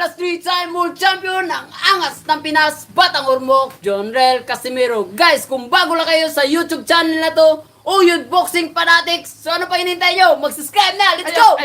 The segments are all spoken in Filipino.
Quadrualas 3-time world champion ng angas ng Pinas, Batang Ormoc, Jonrel Casimiro. Guys, kung bago lang kayo sa YouTube channel na to, Uyod Boxing Fanatics, so ano pa hinintay nyo? Mag-subscribe na! Let's go!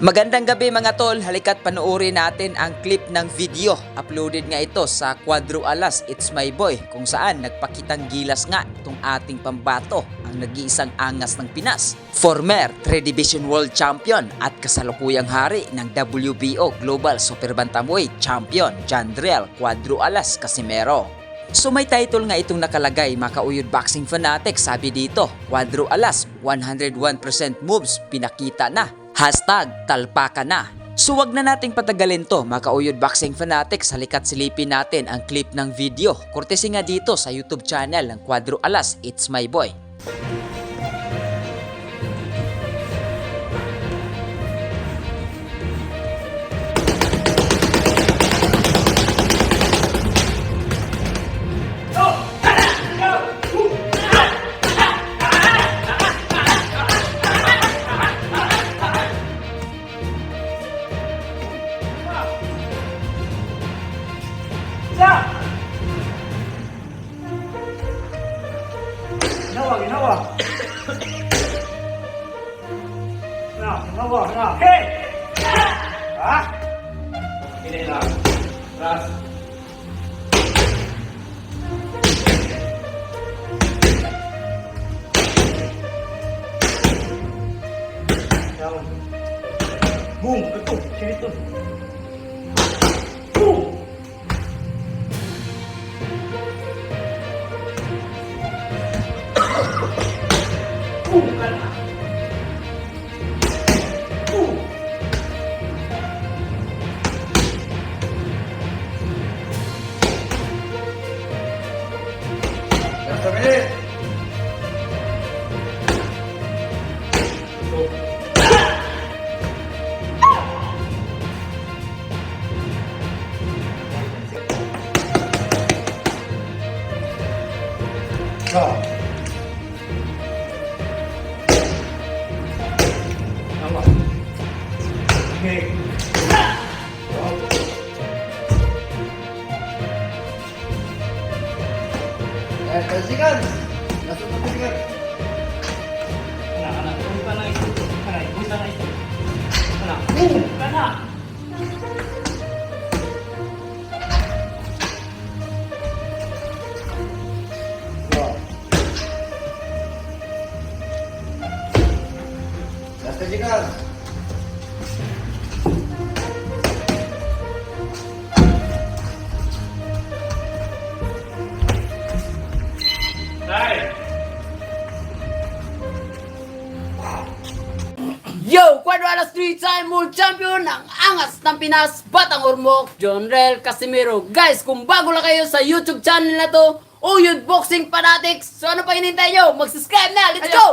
Magandang gabi mga tol, halika't panoorin natin ang clip ng video. Uploaded nga ito sa Quadrualas, It's My Boy, kung saan nagpakitang gilas nga itong ating pambato, ang nag-iisang angas ng Pinas. Former 3 Division World Champion at kasalukuyang hari ng WBO Global Super Bantamweight Champion, Jonrel Quadrualas Casimiro. So may title nga itong nakalagay, mga Uyod Boxing Fanatics, sabi dito, Quadrualas 101% moves pinakita na. Hashtag talpa ka na. So wag na nating patagalin to, mga Uyod Boxing Fanatics, halika't silipin natin ang clip ng video. Courtesy nga dito sa YouTube channel ng Quadrualas, It's My Boy. Ginawa. Ginawa. Hey! Ha? Hindi lang. Ras. Down. Boom! Ito. Ito. Boom! Okay. Kalsikan! Nasa kalsikan! Anak, buka na ito. Buka na ito. Anak, buka na! Nasa kalsikan! Yo! Quadrualas 3-time world champion ng angas ng Pinas, Batang Ormoc, Jonrel Casimiro. Guys, kung bago lang kayo sa YouTube channel na to, Uyod Boxing Fanatics, so ano pa hinintay nyo? Mag-subscribe na! Let's go!